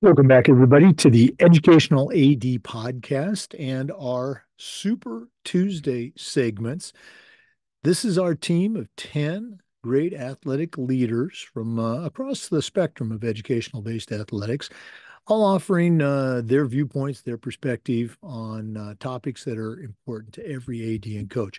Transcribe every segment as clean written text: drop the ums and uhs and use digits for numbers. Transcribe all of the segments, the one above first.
Welcome back, everybody, to the Educational AD podcast and our Super Tuesday segments. This is our team of 10 great athletic leaders from across the spectrum of educational based athletics, all offering their viewpoints, their perspective on topics that are important to every AD and coach.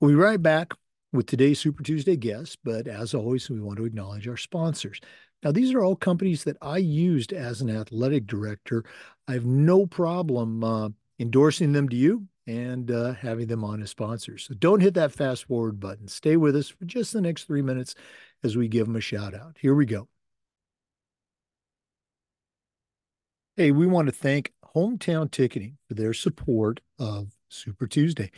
We'll be right back with today's Super Tuesday guests, but as always, we want to acknowledge our sponsors. Now, these are all companies that I used as an athletic director. I have no problem endorsing them to you and having them on as sponsors. So don't hit that fast forward button. Stay with us for just the next 3 minutes as we give them a shout out. Here we go. Hey, we want to thank Hometown Ticketing for their support of Super Tuesday.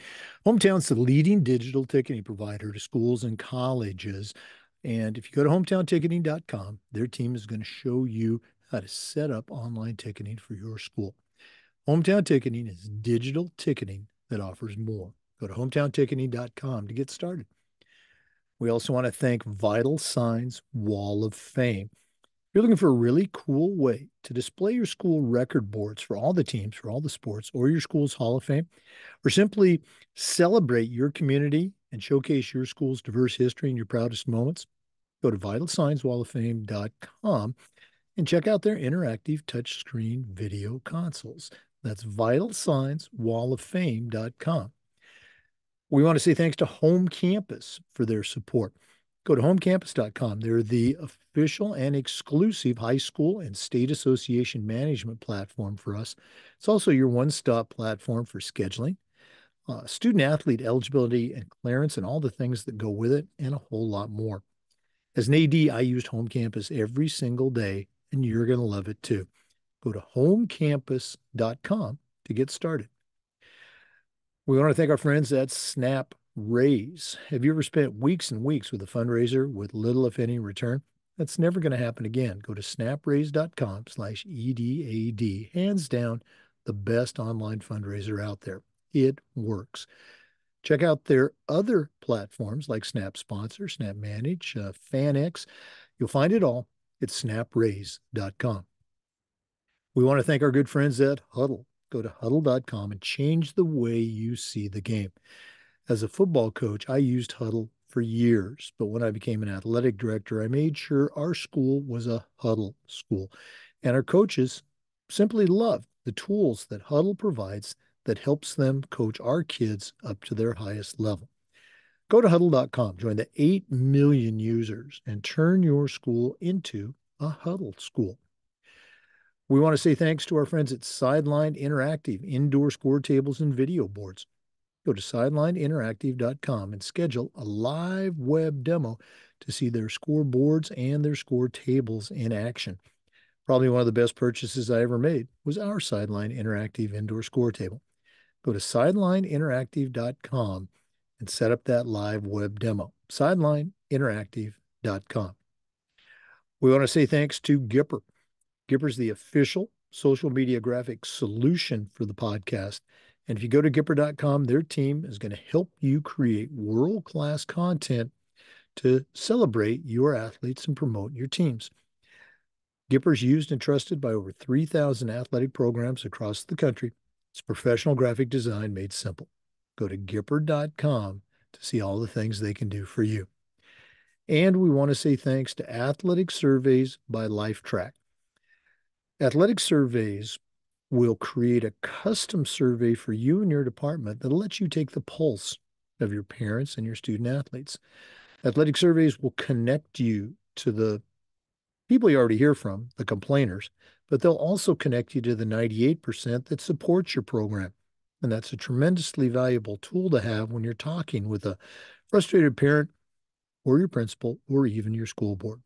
Hometown's the leading digital ticketing provider to schools and colleges. And if you go to hometownticketing.com, their team is going to show you how to set up online ticketing for your school. Hometown Ticketing is digital ticketing that offers more. Go to hometownticketing.com to get started. We also want to thank Vital Signs Wall of Fame. You're looking for a really cool way to display your school record boards for all the teams, for all the sports, or your school's Hall of Fame, or simply celebrate your community and showcase your school's diverse history and your proudest moments, go to vitalsignswalloffame.com and check out their interactive touchscreen video consoles. That's vitalsignswalloffame.com. We want to say thanks to Home Campus for their support. Go to homecampus.com. They're the official and exclusive high school and state association management platform for us. It's also your one-stop platform for scheduling, student athlete eligibility and clearance, and all the things that go with it, and a whole lot more. As an AD, I used Home Campus every single day, and you're going to love it too. Go to homecampus.com to get started. We want to thank our friends at Snap Raise. Have you ever spent weeks and weeks with a fundraiser with little, if any, return? That's never going to happen again. Go to snapraise.com/EDAD. Hands down, the best online fundraiser out there. It works. Check out their other platforms like Snap Sponsor, Snap Manage, FanX. You'll find it all at snapraise.com. We want to thank our good friends at Huddle. Go to huddle.com and change the way you see the game. As a football coach, I used Huddle for years, but when I became an athletic director, I made sure our school was a Huddle school. And our coaches simply love the tools that Huddle provides that helps them coach our kids up to their highest level. Go to huddle.com, join the 8 million users, and turn your school into a Huddle school. We want to say thanks to our friends at Sideline Interactive, indoor score tables and video boards. Go to sidelineinteractive.com and schedule a live web demo to see their scoreboards and their score tables in action. Probably one of the best purchases I ever made was our Sideline Interactive indoor score table. Go to sidelineinteractive.com and set up that live web demo. Sidelineinteractive.com. We want to say thanks to Gipper. Gipper's the official social media graphic solution for the podcast. And if you go to Gipper.com, their team is going to help you create world-class content to celebrate your athletes and promote your teams. Gipper's used and trusted by over 3,000 athletic programs across the country. It's professional graphic design made simple. Go to Gipper.com to see all the things they can do for you. And we want to say thanks to Athletic Surveys by LifeTrack. Athletic Surveys will create a custom survey for you and your department that'll let you take the pulse of your parents and your student athletes. Athletic Surveys will connect you to the people you already hear from, the complainers, but they'll also connect you to the 98% that supports your program. And that's a tremendously valuable tool to have when you're talking with a frustrated parent or your principal or even your school board.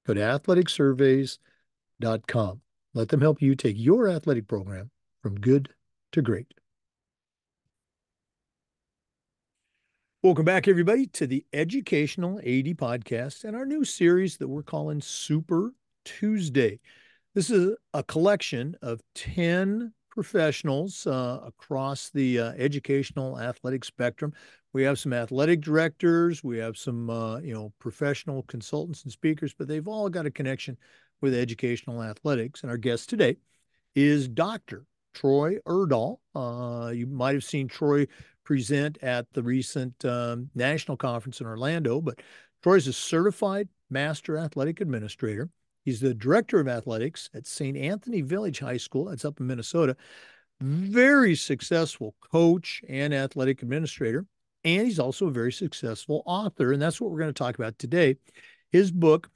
Go to athleticsurveys.com. Let them help you take your athletic program from good to great. Welcome back, everybody, to the Educational AD Podcast and our new series that we're calling Super Tuesday. This is a collection of 10 professionals across the educational athletic spectrum. We have some athletic directors, we have some professional consultants and speakers, but they've all got a connection with educational athletics. And our guest today is Dr. Troy Urdahl. You might have seen Troy present at the recent national conference in Orlando, but Troy's a certified master athletic administrator. He's the director of athletics at St. Anthony Village High School. That's up in Minnesota. Very successful coach and athletic administrator. And he's also a very successful author. And that's what we're going to talk about today. His book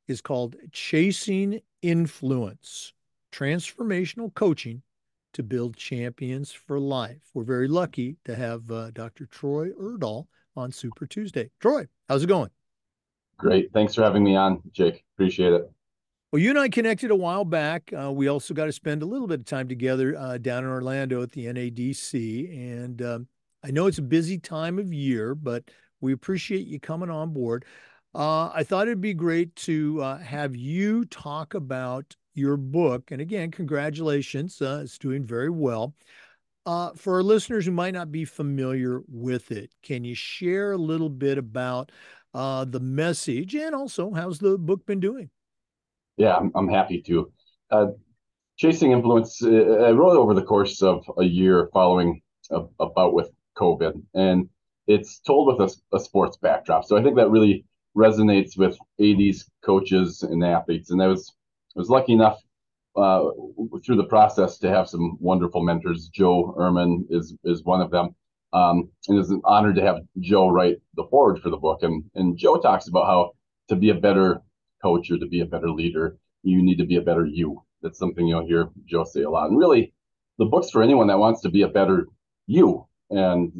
is called Chasing Influence: Transformational Coaching to Build Champions for Life. We're very lucky to have Dr. Troy Urdahl on Super Tuesday. Troy, how's it going? Great. Thanks for having me on, Jake. Appreciate it. Well, you and I connected a while back. We also got to spend a little bit of time together down in Orlando at the NADC. And I know it's a busy time of year, but we appreciate you coming on board. I thought it'd be great to have you talk about your book. And again, congratulations. It's doing very well. For our listeners who might not be familiar with it, can you share a little bit about the message and also how's the book been doing? Yeah, I'm happy to. Uh, Chasing Influence, I wrote over the course of a year following a bout with COVID, and it's told with a sports backdrop. So I think that really resonates with 80s coaches and athletes. And I was lucky enough through the process to have some wonderful mentors. Joe Ehrman is one of them. And it's an honor to have Joe write the foreword for the book. And Joe talks about how to be a better coach or to be a better leader, you need to be a better you. That's something you'll hear Joe say a lot. And really, the book's for anyone that wants to be a better you and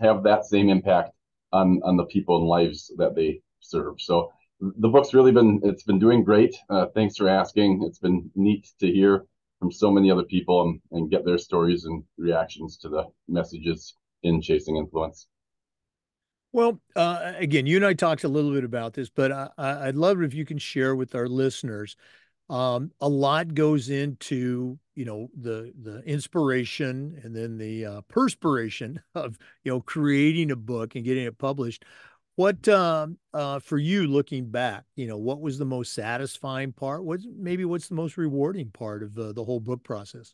have that same impact on the people and lives that they serve. So the book's really it's been doing great. Thanks for asking. It's been neat to hear from so many other people and get their stories and reactions to the messages in Chasing Influence. Well, again, you and I talked a little bit about this, but I'd love it if you can share with our listeners. A lot goes into, the inspiration and then the perspiration of, creating a book and getting it published. What for you looking back, what was the most satisfying part? What's the most rewarding part of the whole book process?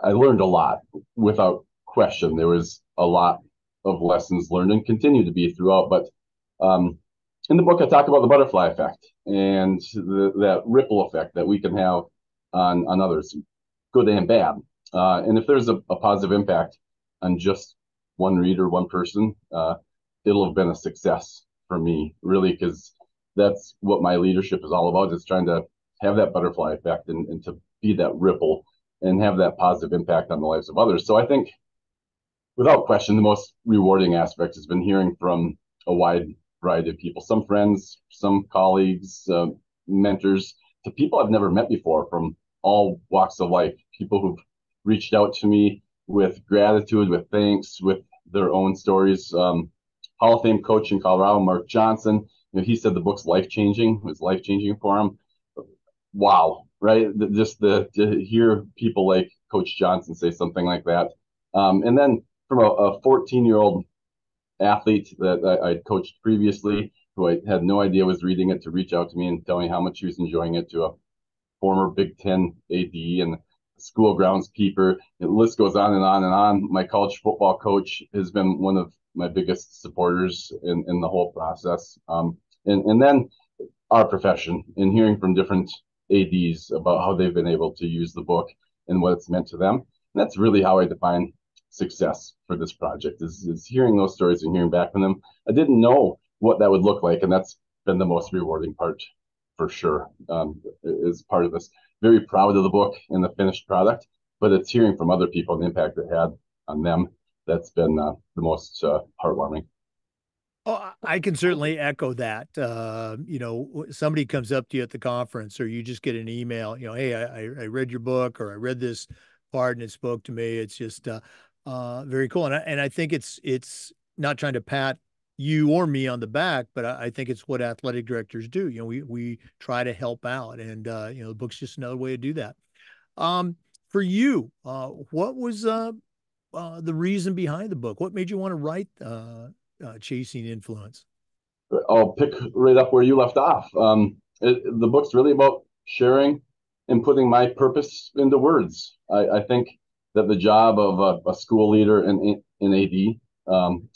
I learned a lot without question. There was a lot of lessons learned and continue to be throughout. But um, in the book, I talk about the butterfly effect and that ripple effect that we can have on others, good and bad. And if there's a positive impact on just one reader, one person, it'll have been a success for me, really, because that's what my leadership is all about, is trying to have that butterfly effect and to be that ripple and have that positive impact on the lives of others. So I think, without question, the most rewarding aspect has been hearing from a wide variety of people, some friends, some colleagues, mentors, to people I've never met before from all walks of life, people who've reached out to me with gratitude, with thanks, with their own stories. Hall of Fame coach in Colorado, Mark Johnson, he said the book's life changing, was life changing for him. Wow, right? Just to hear people like Coach Johnson say something like that. And then from a 14-year-old athlete that I'd coached previously, who I had no idea was reading it, to reach out to me and tell me how much he was enjoying it, to a former Big Ten AD and school groundskeeper. The list goes on and on and on. My college football coach has been one of my biggest supporters in the whole process. And then our profession and hearing from different ADs about how they've been able to use the book and what it's meant to them. And that's really how I define success for this project, is hearing those stories and hearing back from them. I didn't know what that would look like, and that's been the most rewarding part for sure. Is part of this. Very proud of the book and the finished product, but it's hearing from other people and the impact it had on them that's been the most heartwarming. Oh, I can certainly echo that. Somebody comes up to you at the conference, or you just get an email, hey, I read your book, or I read this part and it spoke to me. It's just very cool. And I think it's not trying to pat you or me on the back, but I think it's what athletic directors do. We try to help out, and the book's just another way to do that. For you, what was the reason behind the book? What made you want to write Chasing Influence? I'll pick right up where you left off. The book's really about sharing and putting my purpose into words. I think that the job of a school leader and an AD,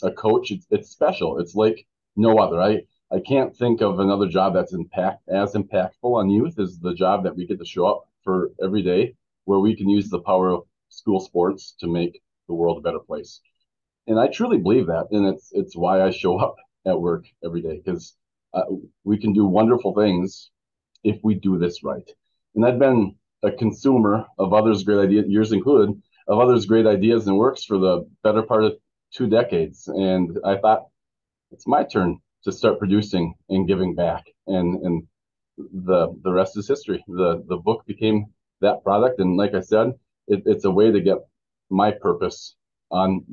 a coach, it's special. It's like no other. I can't think of another job that's as impactful on youth as the job that we get to show up for every day, where we can use the power of school sports to make the world a better place. And I truly believe that, and it's why I show up at work every day, because uh, we can do wonderful things if we do this right. And I've been a consumer of others' great ideas, yours included, of others' great ideas and works for the better part of 2 decades. And I thought it's my turn to start producing and giving back. And the rest is history. The book became that product, and like I said, it's a way to get my purpose on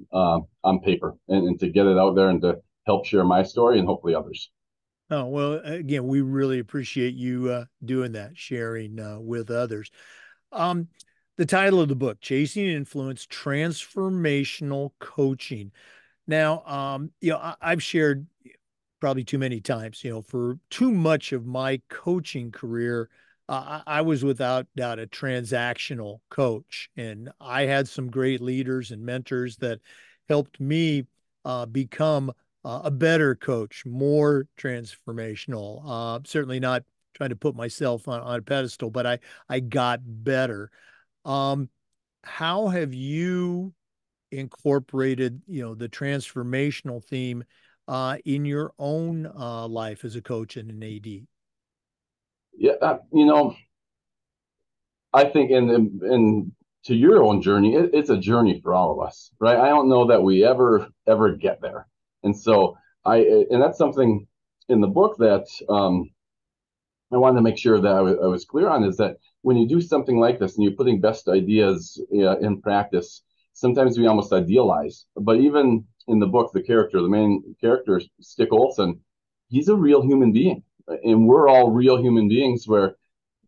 paper, and to get it out there and to help share my story and hopefully others. Oh, well, again, we really appreciate you doing that, sharing with others. Um, the title of the book, Chasing Influence, Transformational Coaching. Now, I've shared probably too many times, for too much of my coaching career, I was without doubt a transactional coach. And I had some great leaders and mentors that helped me become a better coach, more transformational. Certainly not trying to put myself on a pedestal, but I got better. Um, how have you incorporated, the transformational theme in your own life as a coach and an AD? Yeah, I think in to your own journey, it's a journey for all of us, right? I don't know that we ever get there, and so and that's something in the book that I wanted to make sure that I was clear on, is that when you do something like this and you're putting best ideas in practice, sometimes we almost idealize. But even in the book, the main character, Stick Olson, he's a real human being, and we're all real human beings where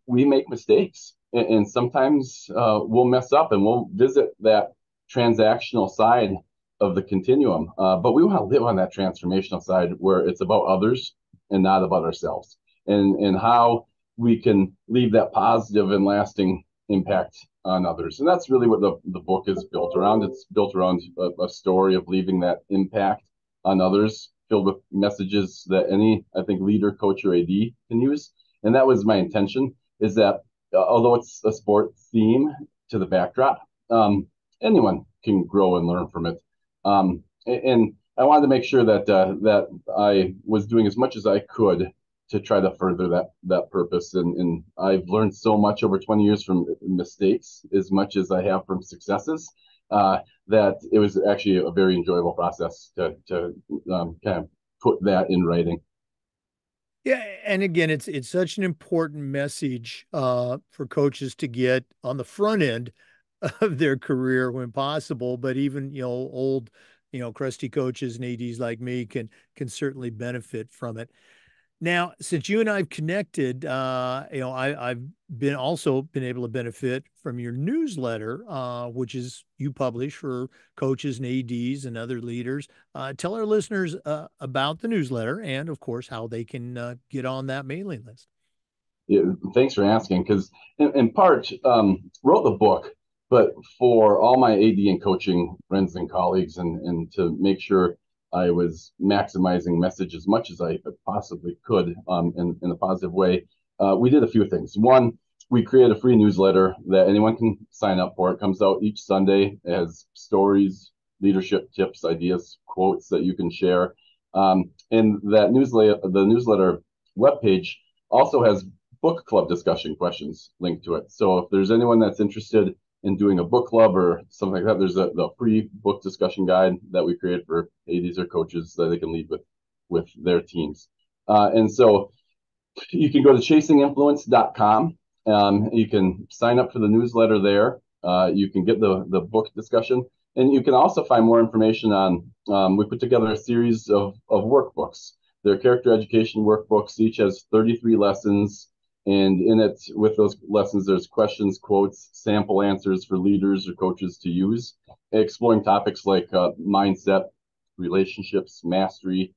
we make mistakes, and sometimes we'll mess up, and we'll visit that transactional side of the continuum. But we want to live on that transformational side where it's about others and not about ourselves, and how we can leave that positive and lasting impact on others. And that's really what the book is built around. It's built around a story of leaving that impact on others, filled with messages that any, I think, leader, coach, or AD can use. And that was my intention, is that although it's a sport theme to the backdrop, anyone can grow and learn from it. And I wanted to make sure that I was doing as much as I could to try to further that purpose. And I've learned so much over 20 years from mistakes as much as I have from successes. That it was actually a very enjoyable process to kind of put that in writing. Yeah, and again, it's such an important message for coaches to get on the front end of their career when possible. But even old, crusty coaches and ADs like me can certainly benefit from it. Now, since you and I've connected, I've been able to benefit from your newsletter, which is you publish for coaches and ADs and other leaders. Tell our listeners about the newsletter and, of course, how they can get on that mailing list. Yeah, thanks for asking, because in part, wrote the book, but for all my AD and coaching friends and colleagues, and to make sure I was maximizing message as much as I possibly could, in a positive way, we did a few things. One, we created a free newsletter that anyone can sign up for. It comes out each Sunday. It has stories, leadership tips, ideas, quotes that you can share. And the newsletter webpage also has book club discussion questions linked to it. So if there's anyone that's interested in doing a book club or something like that, there's the free book discussion guide that we created for ADs or coaches that they can lead with their teams. And so you can go to chasinginfluence.com. You can sign up for the newsletter there. You can get the book discussion. And you can also find more information on, we put together a series of workbooks. They're character education workbooks. Each has 33 lessons. And in it, with those lessons, there's questions, quotes, sample answers for leaders or coaches to use, exploring topics like mindset, relationships, mastery,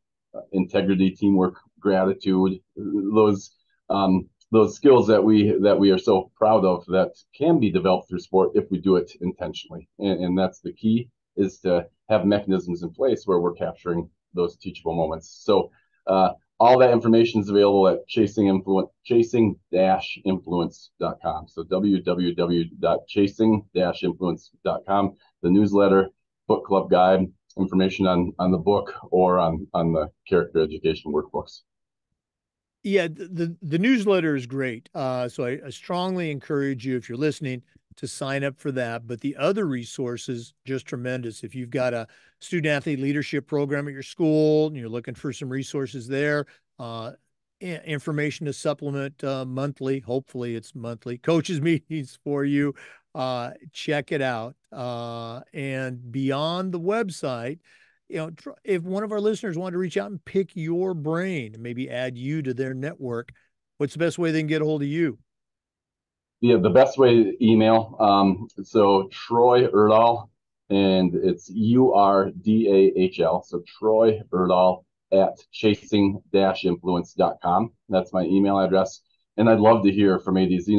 integrity, teamwork, gratitude, those those skills that we are so proud of that can be developed through sport if we do it intentionally. And that's the key, is to have mechanisms in place where we're capturing those teachable moments. So all that information is available at chasing-influence.com. So www.chasing-influence.com. The newsletter, book club guide, information on the book, or on the character education workbooks. Yeah, the newsletter is great. So I strongly encourage you, if you're listening, to sign up for that. But the other resources, just tremendous. If you've got a student athlete leadership program at your school and you're looking for some resources there, uh, information to supplement monthly, hopefully it's monthly, coaches meetings for you. Check it out. And beyond the website, if one of our listeners wanted to reach out and pick your brain and maybe add you to their network, what's the best way they can get a hold of you? Yeah, the best way to email. So Troy Urdahl, and it's Urdahl. So Troy Urdahl at chasing-influence.com. That's my email address. And I'd love to hear from ADs.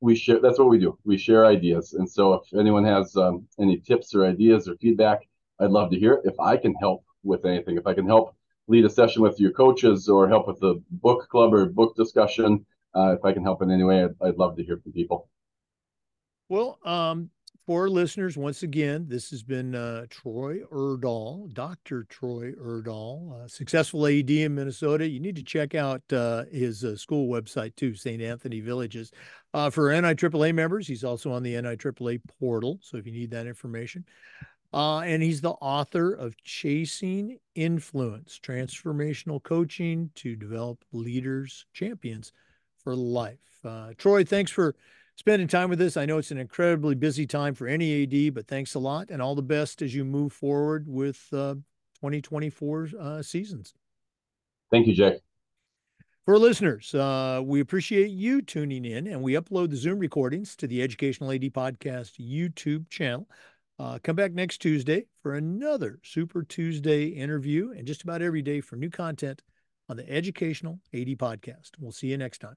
We share, that's what we do. We share ideas. And so if anyone has any tips or ideas or feedback, I'd love to hear it. If I can help with anything, if I can help lead a session with your coaches or help with the book club or book discussion, if I can help in any way, I'd love to hear from people. Well, for our listeners, once again, this has been Troy Urdahl, Dr. Troy Urdahl, successful AD in Minnesota. You need to check out his school website too, St. Anthony Villages. For NIAAA members, he's also on the NIAAA portal. So if you need that information, and he's the author of Chasing Influence, Transformational Coaching to Develop Leaders, Champions for Life. Troy, thanks for spending time with us. I know it's an incredibly busy time for any AD, but thanks a lot and all the best as you move forward with 2024 seasons. Thank you, Jake. For listeners, we appreciate you tuning in, and we upload the Zoom recordings to the Educational AD Podcast YouTube channel. Come back next Tuesday for another Super Tuesday interview, and just about every day for new content on the Educational AD Podcast. We'll see you next time.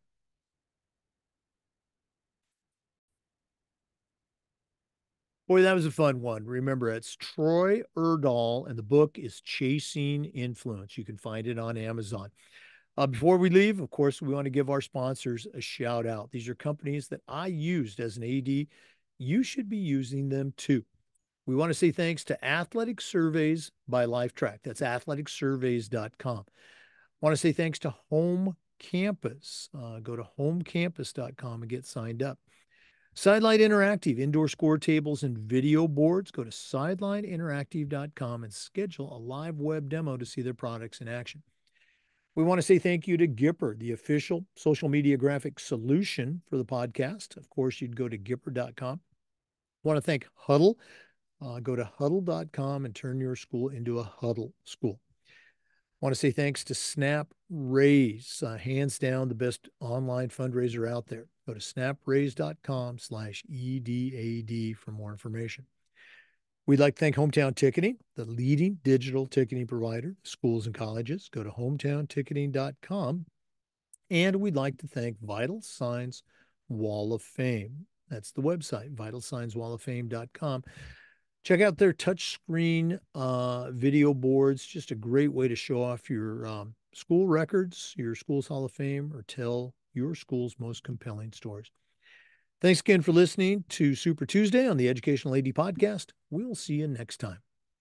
Boy, that was a fun one. Remember, it's Troy Urdahl, and the book is Chasing Influence. You can find it on Amazon. Before we leave, of course, we want to give our sponsors a shout out. These are companies that I used as an AD. You should be using them too. We want to say thanks to Athletic Surveys by LifeTrack. That's athleticsurveys.com. I want to say thanks to Home Campus. Go to homecampus.com and get signed up. Sideline Interactive, indoor score tables and video boards. Go to sidelineinteractive.com and schedule a live web demo to see their products in action. We want to say thank you to Gipper, the official social media graphic solution for the podcast. Of course, you'd go to gipper.com. I want to thank Huddle. Go to huddle.com and turn your school into a Huddle school. I want to say thanks to Snap Raise, hands down the best online fundraiser out there. Go to snapraise.com/EDAD for more information. We'd like to thank Hometown Ticketing, the leading digital ticketing provider, schools and colleges. Go to hometownticketing.com. And we'd like to thank Vital Signs Wall of Fame. That's the website, vitalsignswalloffame.com. Check out their touchscreen video boards. Just a great way to show off your school records, your school's Hall of Fame, or tell your school's most compelling stories. Thanks again for listening to Super Tuesday on the Educational AD Podcast. We'll see you next time.